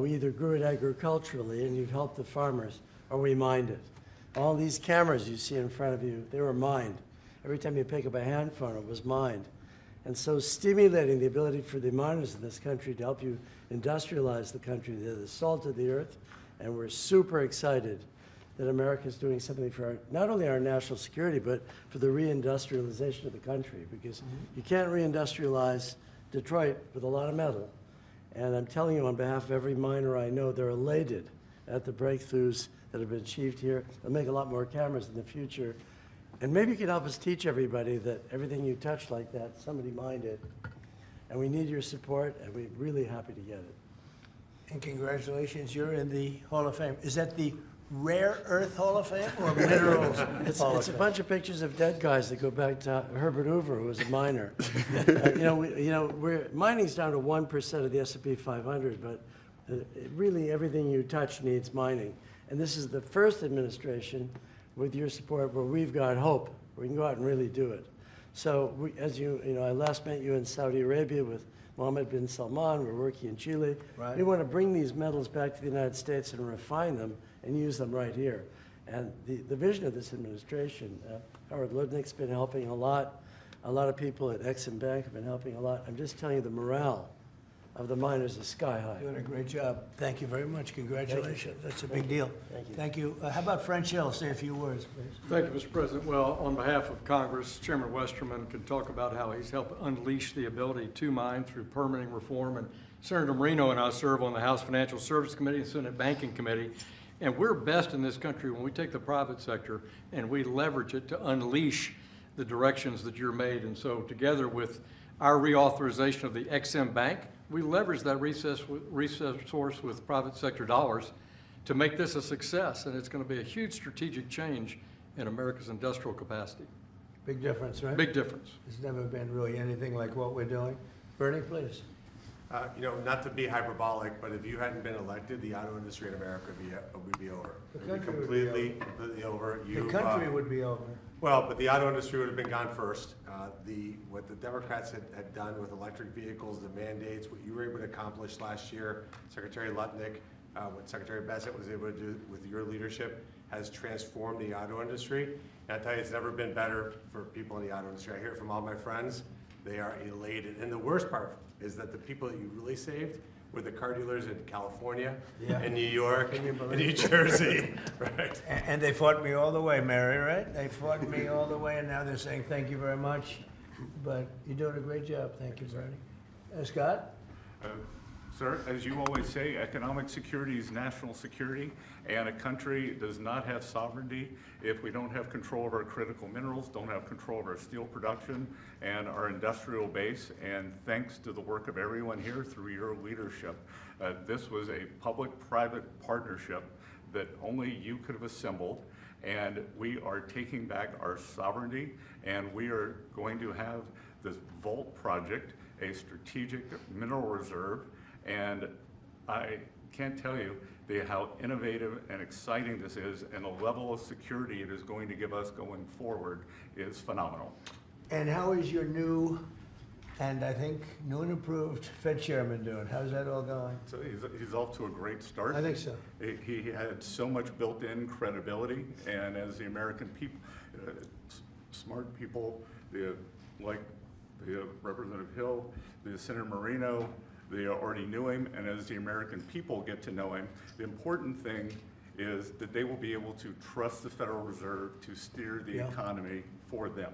we either grew it agriculturally and you've helped the farmers, or we mined it. All these cameras you see in front of you, they were mined. Every time you pick up a hand phone, it was mined. And so stimulating the ability for the miners in this country to help you industrialize the country, they're the salt of the earth, and we're super excited that America is doing something for our, not only our national security, but for the reindustrialization of the country, because you can't reindustrialize Detroit with a lot of metal. And I'm telling you on behalf of every miner I know, they're elated at the breakthroughs that have been achieved here. They'll make a lot more cameras in the future. And maybe you can help us teach everybody that everything you touch like that, somebody mined it. And we need your support, and we're really happy to get it. And congratulations, you're in the Hall of Fame. Is that the Rare Earth Hall of Fame or Minerals Hall of It's a Fame? bunch of pictures of dead guys that go back to Herbert Hoover, who was a miner. Mining's down to 1% of the S&P 500, but really everything you touch needs mining. And this is the first administration, with your support, where we've got hope. We can go out and really do it. So, I last met you in Saudi Arabia with Mohammed bin Salman. We're working in Chile. Right. We want to bring these metals back to the United States and refine them and use them right here. And the vision of this administration, Howard Lutnick's been helping a lot. A lot of people at Exim Bank have been helping a lot. I'm just telling you, the morale of the miners is sky high. Doing a great job. Thank you very much. Congratulations. That's a big deal. Thank you. Thank you. How about French Hill? Say a few words, please. Thank you, Mr. President. Well, on behalf of Congress, Chairman Westerman can talk about how he's helped unleash the ability to mine through permitting reform. And Senator Marino and I serve on the House Financial Services Committee and Senate Banking Committee. And we're best in this country when we take the private sector and we leverage it to unleash the directions that you're made. And so together with our reauthorization of the Exim Bank, we leverage that resource with private sector dollars to make this a success, and it's going to be a huge strategic change in America's industrial capacity. Big difference, right? Big difference. There's never been really anything like what we're doing. Bernie, please. Not to be hyperbolic, but if you hadn't been elected, the auto industry in America would be over. The It would be country completely over. The country would be over. Well, but the auto industry would have been gone first. What the Democrats had done with electric vehicles, the mandates, what you were able to accomplish last year, Secretary Lutnick, what Secretary Bassett was able to do with your leadership has transformed the auto industry. And I tell you, it's never been better for people in the auto industry. I hear it from all my friends. They are elated. And the worst part is that the people that you really saved were the car dealers in California, in New York, in New Jersey, right? And they fought me all the way, Mary, right? They fought me all the way, and now they're saying thank you very much. But you're doing a great job. Thank you, Bernie. Scott? Sir, as you always say, economic security is national security, and a country does not have sovereignty if we don't have control of our critical minerals, don't have control of our steel production and our industrial base. And thanks to the work of everyone here through your leadership, this was a public-private partnership that only you could have assembled, and we are taking back our sovereignty, and we are going to have this Vault project, a strategic mineral reserve. And I can't tell you how innovative and exciting this is, and the level of security it is going to give us going forward is phenomenal. And how is your new, and I think new and improved Fed chairman doing? How's that all going? So he's off to a great start. I think so. He had so much built-in credibility, and as the American people, smart people, like the Representative Hill, the Senator Marino, they already knew him, and as the American people get to know him, the important thing is that they will be able to trust the Federal Reserve to steer the economy for them.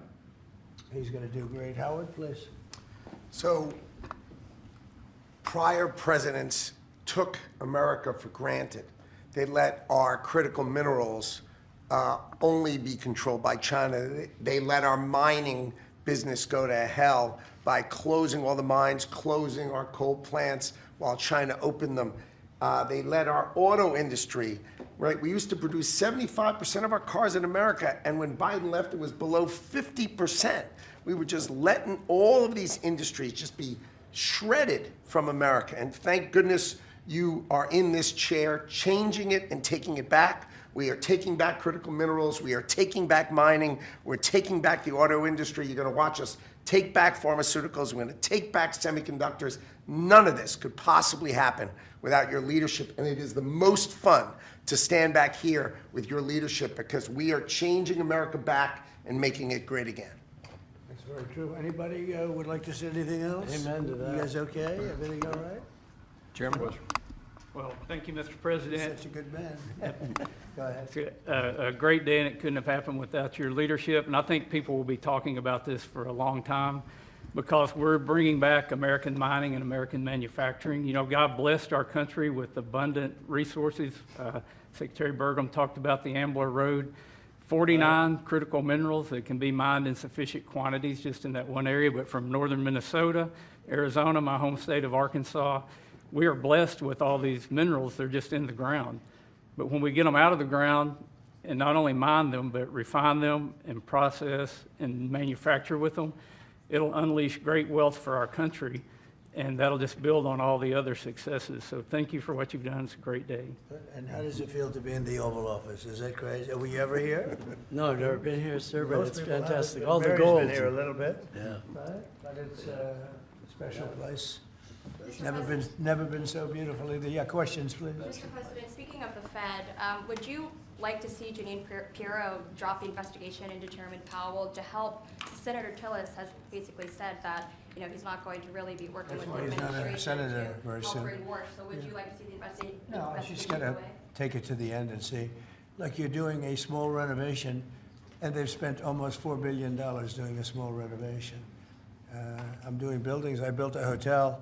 He's going to do great. Howard, please. So, prior presidents took America for granted. They let our critical minerals only be controlled by China. They let our mining business go to hell by closing all the mines, closing our coal plants while China opened them. They let our auto industry, right? We used to produce 75% of our cars in America, and when Biden left, it was below 50%. We were just letting all of these industries just be shredded from America. And thank goodness you are in this chair, changing it and taking it back. We are taking back critical minerals. We are taking back mining. We're taking back the auto industry. You're going to watch us take back pharmaceuticals. We're going to take back semiconductors. None of this could possibly happen without your leadership, and it is the most fun to stand back here with your leadership because we are changing America back and making it great again. That's very true. Anybody would like to say anything else? Amen to that. You guys okay? Everything all right? Chairman Westrom. Well, thank you, Mr. President. Such a good man. Go ahead. It's a great day, and it couldn't have happened without your leadership. And I think people will be talking about this for a long time because we're bringing back American mining and American manufacturing. You know, God blessed our country with abundant resources. Secretary Burgum talked about the Ambler Road. 49 critical minerals that can be mined in sufficient quantities just in that one area, but from northern Minnesota, Arizona, my home state of Arkansas, we are blessed with all these minerals. They're just in the ground. But when we get them out of the ground and not only mine them, but refine them and process and manufacture with them, it'll unleash great wealth for our country, and that'll just build on all the other successes. So thank you for what you've done. It's a great day. And how does it feel to be in the Oval Office? Is that crazy? Are we ever here? No, I've never been here, sir, but Most it's people have. fantastic. All the Mary's gold. been here a little bit. Yeah. Right? But it's a special place. Never been so beautiful either. Yeah, questions, please. Mr. President, speaking of the Fed, would you like to see Janine Pirro drop the investigation into Chairman Powell to help? Senator Tillis has basically said that, you know, he's not going to really be working with the He's not a administration senator to very help soon. bring war. So would you like to see the investigation? No, she's got to take it to the end and see. Like you're doing a small renovation, and they've spent almost $4 billion doing a small renovation. I'm doing buildings. I built a hotel,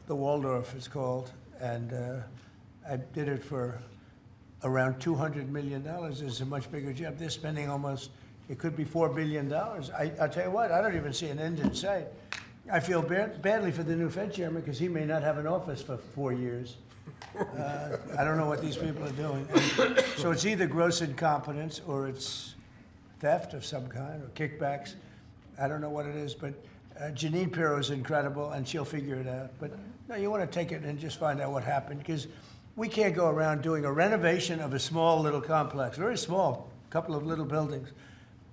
the Waldorf it's called, and I did it for around $200 million. It's a much bigger job. They're spending almost, it could be $4 billion. I'll tell you what, I don't even see an end in sight. I feel badly for the new Fed chairman because he may not have an office for 4 years. I don't know what these people are doing. So it's either gross incompetence or it's theft of some kind or kickbacks. I don't know what it is, but Janine Pirro is incredible and she'll figure it out. But no, you want to take it and just find out what happened because we can't go around doing a renovation of a small little complex, very small, couple of little buildings,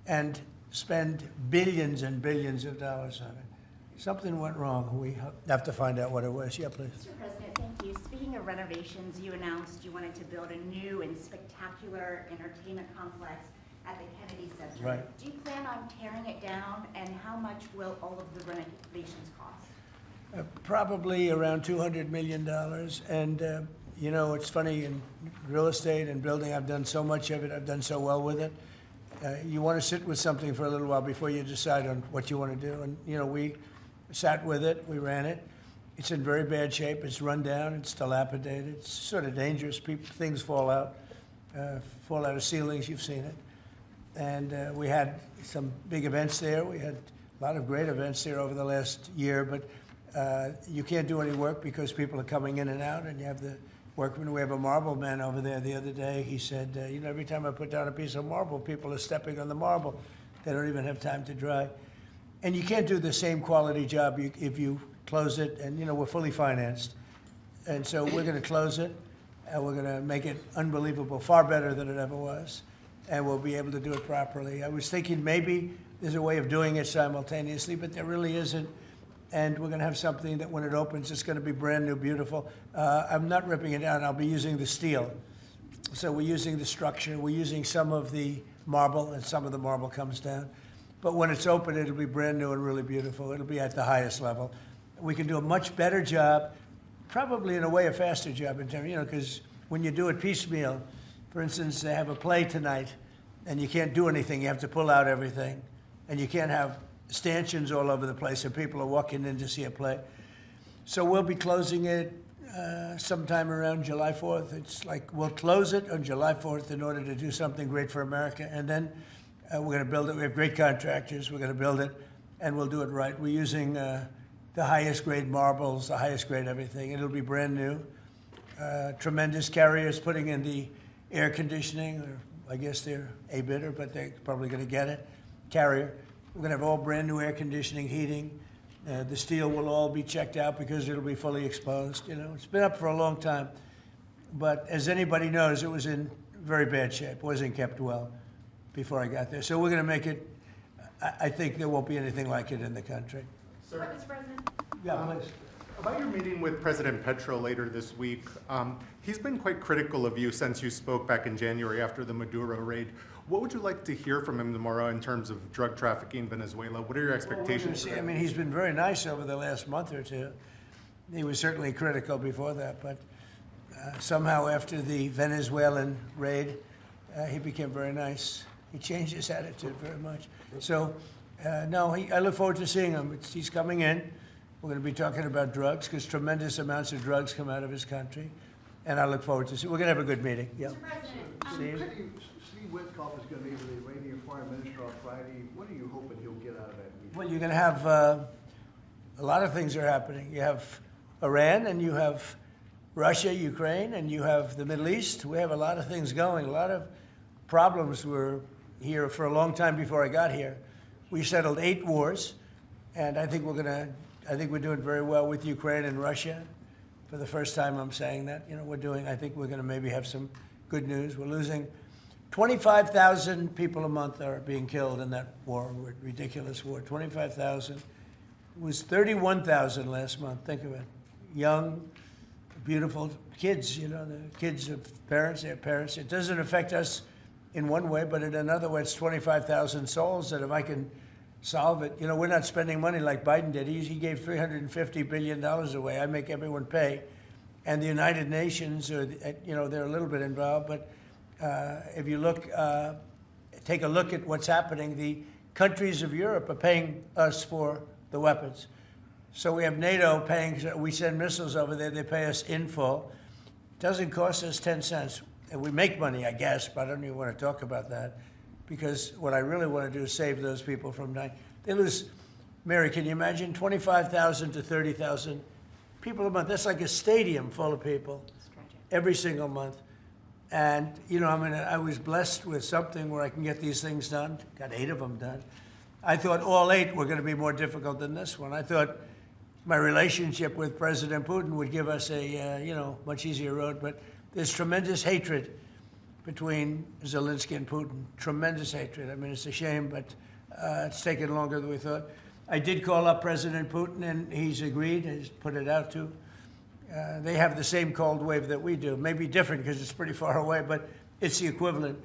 and spend billions and billions of dollars on it. Something went wrong. We have to find out what it was. Yeah, please. Mr. President, thank you. Speaking of renovations, you announced you wanted to build a new and spectacular entertainment complex at the Kennedy Center. Right. Do you plan on tearing it down, and how much will all of the renovations cost? Probably around $200 million. And, you know, it's funny, in real estate and building, I've done so much of it. I've done so well with it. You want to sit with something for a little while before you decide on what you want to do. And, you know, we sat with it. We ran it. It's in very bad shape. It's run down. It's dilapidated. It's sort of dangerous. Things fall out of ceilings. You've seen it. And we had some big events there. We had a lot of great events there over the last year. But you can't do any work because people are coming in and out. And you have the workmen. We have a marble man over there the other day. He said, you know, every time I put down a piece of marble, people are stepping on the marble. They don't even have time to dry. And you can't do the same quality job if you close it. And, you know, we're fully financed. And so we're going to close it. And we're going to make it unbelievable, far better than it ever was. And we'll be able to do it properly. I was thinking maybe there's a way of doing it simultaneously, but there really isn't. And we're going to have something that when it opens, it's going to be brand new, beautiful. I'm not ripping it down. I'll be using the steel. So we're using the structure. We're using some of the marble, and some of the marble comes down. But when it's open, it'll be brand new and really beautiful. It'll be at the highest level. We can do a much better job, probably in a way a faster job in terms, you know, because when you do it piecemeal, for instance, they have a play tonight, and you can't do anything. You have to pull out everything. And you can't have stanchions all over the place and people are walking in to see a play. So we'll be closing it sometime around July 4th. It's like we'll close it on July 4th in order to do something great for America. And then we're going to build it. We have great contractors. We're going to build it, and we'll do it right. We're using the highest grade marbles, the highest grade everything. It'll be brand new. Tremendous carriers putting in the air conditioning, or I guess they're a bidder, but they're probably going to get it. Carrier. We're going to have all brand new air conditioning, heating. The steel will all be checked out because it'll be fully exposed. You know, it's been up for a long time, but as anybody knows, it was in very bad shape. Wasn't kept well before I got there. So we're going to make it. I think there won't be anything like it in the country. Mr. President? Yeah, please. About your meeting with President Petro later this week, he's been quite critical of you since you spoke back in January after the Maduro raid. What would you like to hear from him tomorrow in terms of drug trafficking in Venezuela? What are your expectations? I mean, he's been very nice over the last month or two. He was certainly critical before that, but somehow after the Venezuelan raid, he became very nice. He changed his attitude very much. So, no, I look forward to seeing him. He's coming in. We're going to be talking about drugs because tremendous amounts of drugs come out of his country. And I look forward to see. We're going to have a good meeting. Yeah. Mr. President, Steve Witkoff is going to be with the Iranian foreign minister on Friday. What are you hoping he'll get out of that meeting? Well, you're going to have a lot of things are happening. You have Iran, and you have Russia, Ukraine, and you have the Middle East. We have a lot of things going. A lot of problems were here for a long time before I got here. We settled 8 wars, and I think we're doing very well with Ukraine and Russia. For the first time, I'm saying that. You know, I think we're going to maybe have some good news. We're losing 25,000 people a month are being killed in that war, ridiculous war. 25,000. It was 31,000 last month. Think of it. Young, beautiful kids, you know, the kids of parents, their parents. It doesn't affect us in one way, but in another way, it's 25,000 souls that if I can solve it. You know, we're not spending money like Biden did. He gave $350 billion away. I make everyone pay. And the United Nations, you know, they're a little bit involved. But if you look, take a look at what's happening, the countries of Europe are paying us for the weapons. So we have NATO paying, we send missiles over there, they pay us in full. It doesn't cost us 10 cents. And we make money, I guess, but I don't even want to talk about that. Because what I really want to do is save those people from dying. They lose, Mary, can you imagine 25,000 to 30,000 people a month? That's like a stadium full of people every single month. And, you know, I was blessed with something where I can get these things done. Got 8 of them done. I thought all 8 were going to be more difficult than this one. I thought my relationship with President Putin would give us a, you know, much easier road. But there's tremendous hatred between Zelensky and Putin, tremendous hatred. I mean, it's a shame, but it's taken longer than we thought. I did call up President Putin, and he's agreed. He's put it out to. They have the same cold wave that we do. Maybe different because it's pretty far away, but it's the equivalent.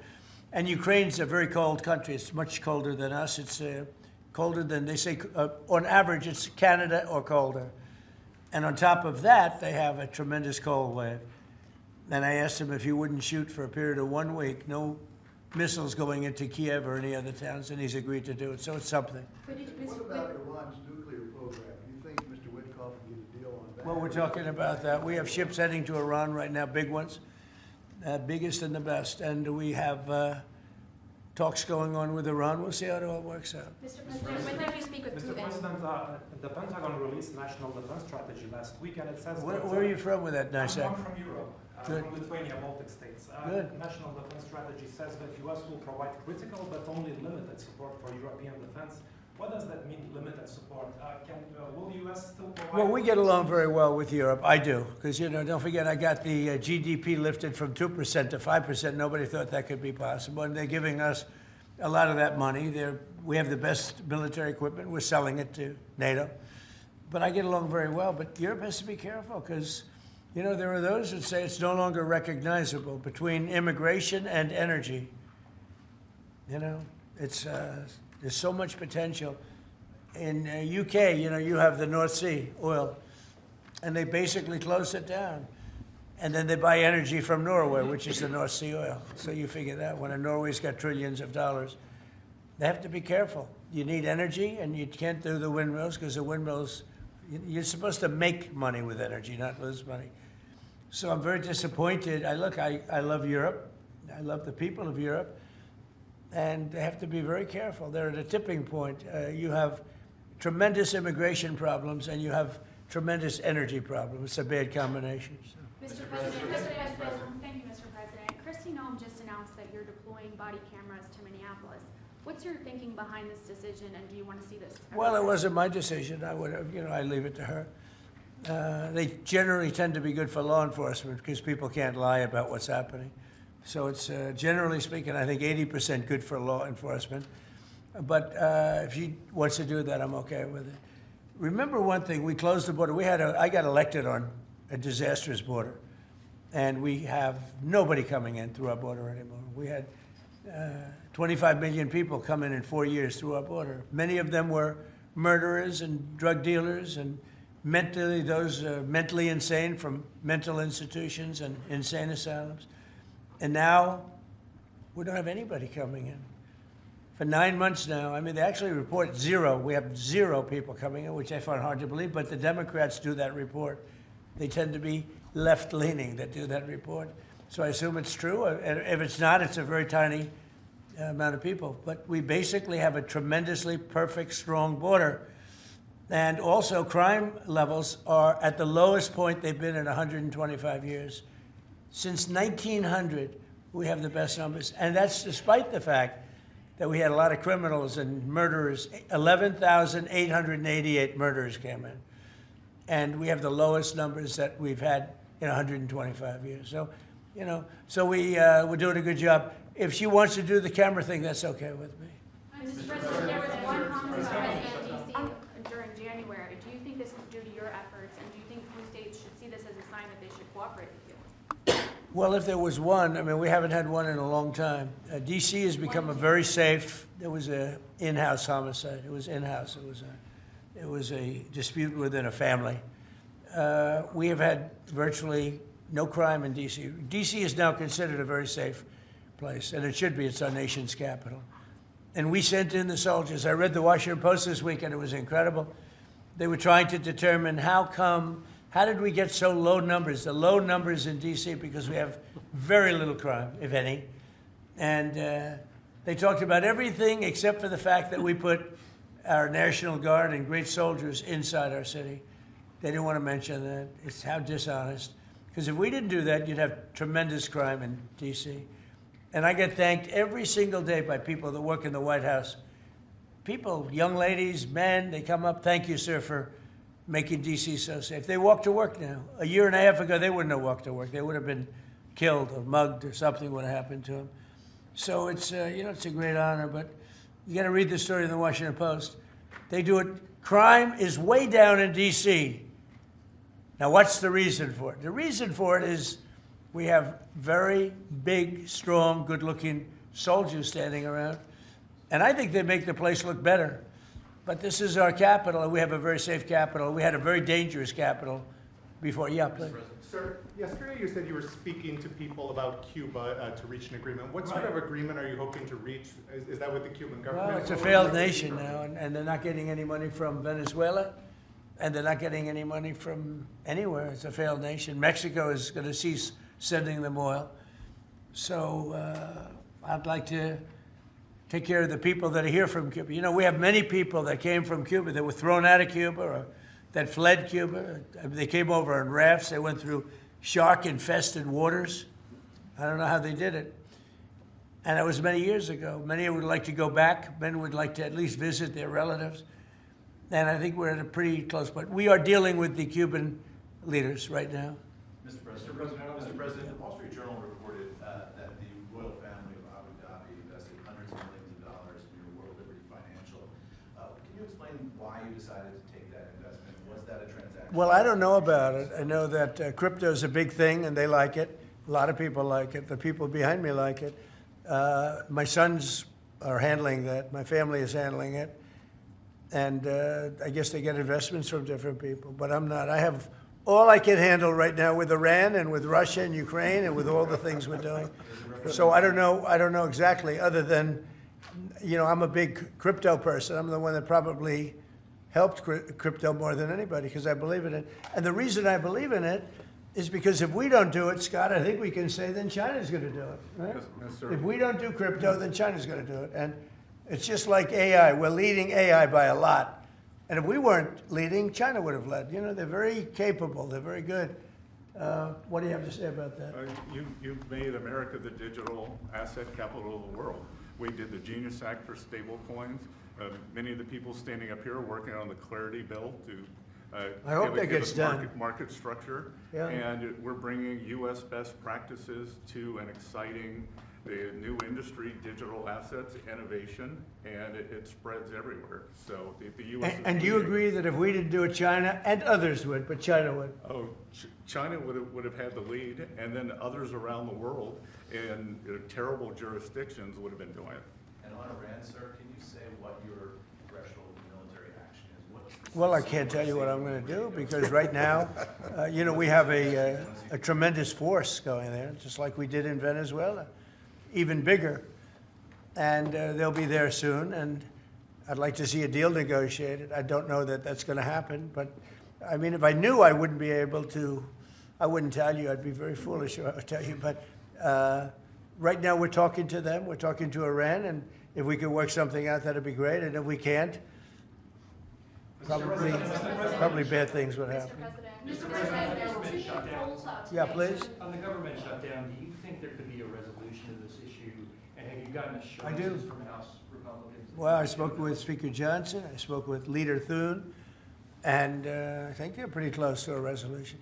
And Ukraine's a very cold country. It's much colder than us. It's colder than, they say, on average, it's Canada or colder. And on top of that, they have a tremendous cold wave. And I asked him if he wouldn't shoot for a period of 1 week, no missiles going into Kiev or any other towns, and he's agreed to do it. So it's something. What about Iran's nuclear program? Do you think Mr. Witkoff can get a deal on that? Well, we're talking about that. We have ships heading to Iran right now, big ones, biggest and the best. And we have talks going on with Iran. We'll see how it all works out. Mr. President, when did you speak with Mr. Putin? President, the Pentagon released National Defense Strategy last week, and it says Where that, are you from with that nice I'm accent? from Europe, Good. from Lithuania, Baltic states. Good. National Defense Strategy says that U.S. will provide critical but only limited support for European defense. What does that mean, limited support? Will the U.S. still provide? Well, we get along very well with Europe. I do, because, you know, don't forget, I got the GDP lifted from 2% to 5%. Nobody thought that could be possible, and they're giving us a lot of that money. We have the best military equipment. We're selling it to NATO. But I get along very well. But Europe has to be careful because, you know, there are those that say it's no longer recognizable between immigration and energy. You know, it's there's so much potential. In UK, you know, you have the North Sea oil, and they basically closed it down. And then they buy energy from Norway, which is the North Sea oil. So you figure that when Norway's got trillions of dollars, they have to be careful. You need energy, and you can't do the windmills because the windmills, you're supposed to make money with energy, not lose money. So I'm very disappointed. I love Europe. I love the people of Europe. And they have to be very careful. They're at a tipping point. You have tremendous immigration problems, and you have tremendous energy problems. It's a bad combination. So. Mr. President, thank you, Mr. President. Kristi Noem just announced that you're deploying body cameras to Minneapolis. What's your thinking behind this decision, and do you want to see this? Well, it wasn't my decision. I would have, you know, I leave it to her. They generally tend to be good for law enforcement because people can't lie about what's happening. So it's generally speaking, I think 80% good for law enforcement. But if she wants to do that, I'm okay with it. remember one thing, we closed the border. I got elected on a disastrous border, and we have nobody coming in through our border anymore. We had 25 million people come in 4 years through our border. Many of them were murderers and drug dealers and mentally insane from mental institutions and insane asylums. And now we don't have anybody coming in. For 9 months now, I mean, they actually report zero. We have 0 people coming in, which I find hard to believe, but the Democrats do that report. They tend to be left-leaning that do that report. So I assume it's true. And if it's not, it's a very tiny amount of people. But we basically have a tremendously perfect, strong border. And also, crime levels are at the lowest point they've been in 125 years. Since 1900, we have the best numbers. And that's despite the fact that we had a lot of criminals and murderers. 11,888 murderers came in. And we have the lowest numbers that we've had in 125 years. So, you know, so we're doing a good job. If she wants to do the camera thing, that's okay with me. Mr. President, there was one homicide in D.C. during January. Do you think this is due to your efforts, and do you think blue states should see this as a sign that they should cooperate with you? Well, if there was one, I mean, we haven't had one in a long time. D.C. has become a very safe. There was an in-house homicide. It was in-house. It was a dispute within a family. We have had virtually no crime in D.C. D.C. is now considered a very safe place, and it should be. It's our nation's capital. And we sent in the soldiers. I read the Washington Post this week, and it was incredible. They were trying to determine how did we get so low numbers? The low numbers in D.C. because we have very little crime, if any. And they talked about everything except for the fact that we put our National Guard and great soldiers inside our city. They didn't want to mention that. It's how dishonest. Because if we didn't do that, you'd have tremendous crime in D.C. And I get thanked every single day by people that work in the White House. People, young ladies, men, they come up, thank you, sir, for making D.C. so safe. They walk to work now. A year and a half ago, they wouldn't have walked to work. They would have been killed or mugged or something would have happened to them. So it's, it's a great honor, but you got to read the story in the Washington Post. They do it. Crime is way down in D.C. Now, what's the reason for it? The reason for it is we have very big, strong, good-looking soldiers standing around. And I think they make the place look better. But this is our capital, and we have a very safe capital. We had a very dangerous capital before. Yeah, please. Sir, yesterday you said you were speaking to people about Cuba to reach an agreement. What sort of agreement are you hoping to reach? Is that with the Cuban government? Well, it's a failed nation now, and they're not getting any money from Venezuela, and they're not getting any money from anywhere. It's a failed nation. Mexico is going to cease sending them oil. So I'd like to take care of the people that are here from Cuba. You know, we have many people that came from Cuba that were thrown out of Cuba or that fled Cuba. They came over on rafts. They went through shark-infested waters. I don't know how they did it. And that was many years ago. Many would like to go back. Many would like to at least visit their relatives. And I think we're at a pretty close point. We are dealing with the Cuban leaders right now. Mr. President, the Wall Street Journal reported that the royal family of Abu Dhabi invested hundreds of millions of dollars in your World Liberty Financial. Can you explain why you decided to take that investment? Was that a transaction? Well, I don't know about it. I know that crypto is a big thing, and they like it. A lot of people like it. The people behind me like it. My sons are handling that. My family is handling it. And I guess they get investments from different people, but I'm not. I have all I can handle right now with Iran and with Russia and Ukraine and with all the things we're doing. So I don't know exactly, other than, I'm a big crypto person. I'm the one that probably helped crypto more than anybody because I believe in it. And the reason I believe in it is because if we don't do it, Scott, I think we can say then China's going to do it, right? Yes, sir. If we don't do crypto, then China's going to do it. And it's just like AI. We're leading AI by a lot. And if we weren't leading, China would have led. They're very capable. They're very good. What do you have to say about that? You've made America the digital asset capital of the world. We did the Genius Act for stable coins. Many of the people standing up here are working on the Clarity Bill to I hope that gets done. Market structure. Yeah. And we're bringing U.S. best practices to an exciting the new industry, digital assets, innovation, and it spreads everywhere. So the U.S. And do you agree that if we didn't do it, China, and others would, but China would? Oh, China would have had the lead, and then others around the world in terrible jurisdictions would have been doing it. And on Iran, sir, can you say what your threshold of military action is? What's the Well, I can't tell you what I'm going to do, because right now, you know, we have a tremendous force going there, just like we did in Venezuela, even bigger. And they'll be there soon, and I'd like to see a deal negotiated. I don't know that that's going to happen, but I mean, if I knew, I wouldn't be able to, I wouldn't tell you. I'd be very foolish if I would tell you. But right now, we're talking to them. We're talking to Iran, and if we could work something out, that'd be great. And if we can't, probably bad things would happen. Mr. President, there's two polls out today. Yeah, please. On the government shutdown, do you think there could be a resolution to this issue? And have you gotten I do. assurances from House Republicans? Well, I spoke with Speaker Johnson. I spoke with Leader Thune. And I think they're pretty close to a resolution.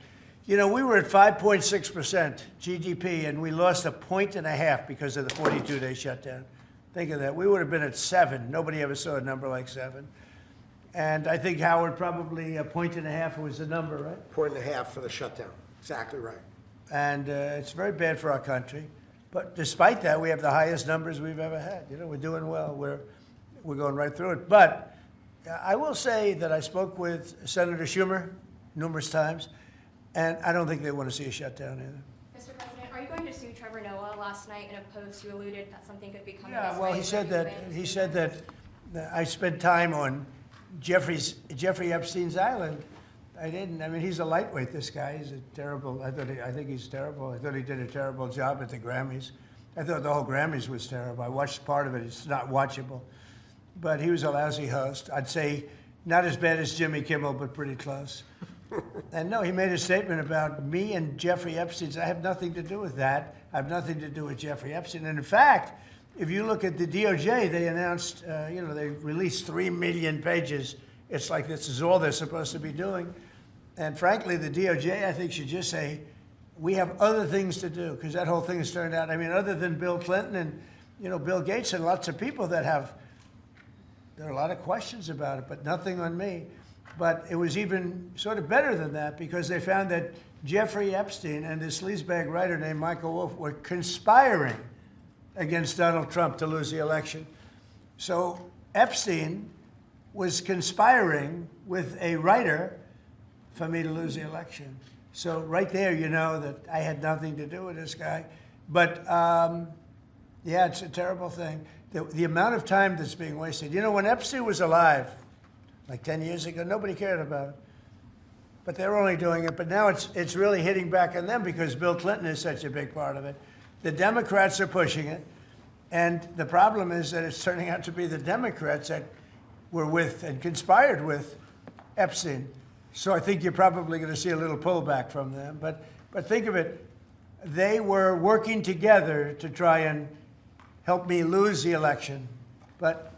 You know, we were at 5.6% GDP, and we lost 1.5 points because of the 42-day shutdown. Think of that. We would have been at 7. Nobody ever saw a number like 7. And I think, Howard, probably 1.5 points was the number, right? 1.5 for the shutdown. Exactly right. And it's very bad for our country. But despite that, we have the highest numbers we've ever had. You know, we're doing well. We're going right through it. But I will say that I spoke with Senator Schumer numerous times, and I don't think they want to see a shutdown either. Mr. President, are you going to sue Trevor Noah? Last night in a post, you alluded that something could be coming. Yeah, this well, way. he said that I spent time on Jeffrey Epstein's island. I didn't. I mean, he's a lightweight, this guy. He's a terrible, I think he's terrible. I thought he did a terrible job at the Grammys. I thought the whole Grammys was terrible. I watched part of it. It's not watchable. But he was a lousy host. I'd say not as bad as Jimmy Kimmel, but pretty close. And no, he made a statement about me and Jeffrey Epstein. I have nothing to do with that. I have nothing to do with Jeffrey Epstein. And in fact, if you look at the DOJ, they announced, they released 3 million pages. It's like this is all they're supposed to be doing. And frankly, the DOJ, I think, should just say, we have other things to do, because that whole thing has turned out, I mean, other than Bill Clinton and, Bill Gates and lots of people that there are a lot of questions about it, but nothing on me. But it was even sort of better than that, because they found that Jeffrey Epstein and this sleazebag writer named Michael Wolff were conspiring against Donald Trump to lose the election. So Epstein was conspiring with a writer for me to lose the election. So right there, you know that I had nothing to do with this guy. But yeah, it's a terrible thing. The amount of time that's being wasted. You know, when Epstein was alive, like 10 years ago, nobody cared about it. But they're only doing it. But now it's really hitting back on them because Bill Clinton is such a big part of it. The Democrats are pushing it. And the problem is that it's turning out to be the Democrats that were with and conspired with Epstein. So I think you're probably going to see a little pullback from them. But think of it. They were working together to try and help me lose the election. But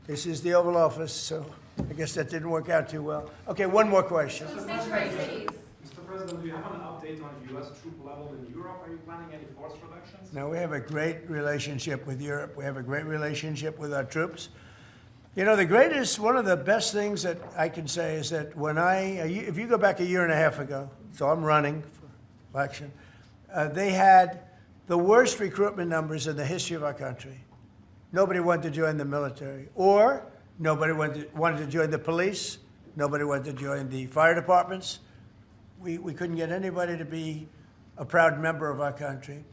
this is the Oval Office, so I guess that didn't work out too well. Okay, one more question. Sanctuary cities. Mr. President, do you have an update on U.S. troop level in Europe? Are you planning any force reductions? No, we have a great relationship with Europe. We have a great relationship with our troops. You know, one of the best things that I can say is that if you go back a year and a half ago, so I'm running for election, they had the worst recruitment numbers in the history of our country. Nobody wanted to join the military, or nobody wanted to join the police. Nobody wanted to join the fire departments. We couldn't get anybody to be a proud member of our country.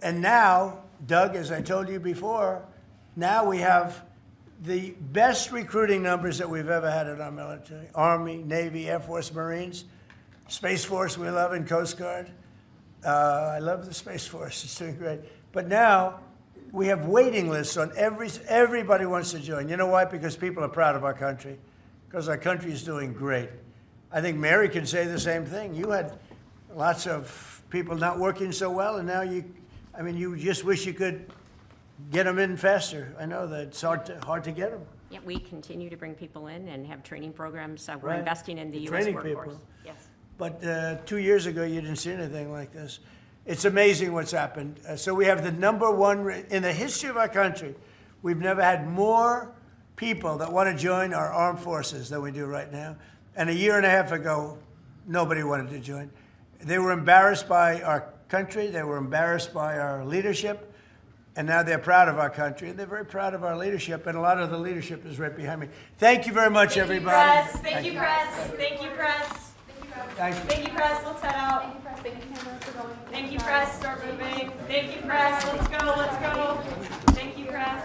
And now, Doug, as I told you before, now we have the best recruiting numbers that we've ever had in our military. Army, Navy, Air Force, Marines, Space Force we love, and Coast Guard. I love the Space Force. It's doing great. But now we have waiting lists on everybody wants to join. You know why? Because people are proud of our country. Because our country is doing great. I think Mary can say the same thing. You had lots of people not working so well, and now you just wish you could get them in faster. I know that it's hard to get them. Yeah, we continue to bring people in and have training programs. We're Right. investing in the U.S. Training workforce. people. Yes. But 2 years ago, you didn't see anything like this. It's amazing what's happened. So we have the #1 in the history of our country. We've never had more people that want to join our armed forces than we do right now. And a year and a half ago, nobody wanted to join. They were embarrassed by our country. They were embarrassed by our leadership. And now they're proud of our country. And they're very proud of our leadership. And a lot of the leadership is right behind me. Thank you very much, everybody. Thank you, press. Thank you, press. Thank you. Thank you, press. Let's head out. Thank you, press. Start moving. Thank you, press. Let's go. Let's go. Thank you, press.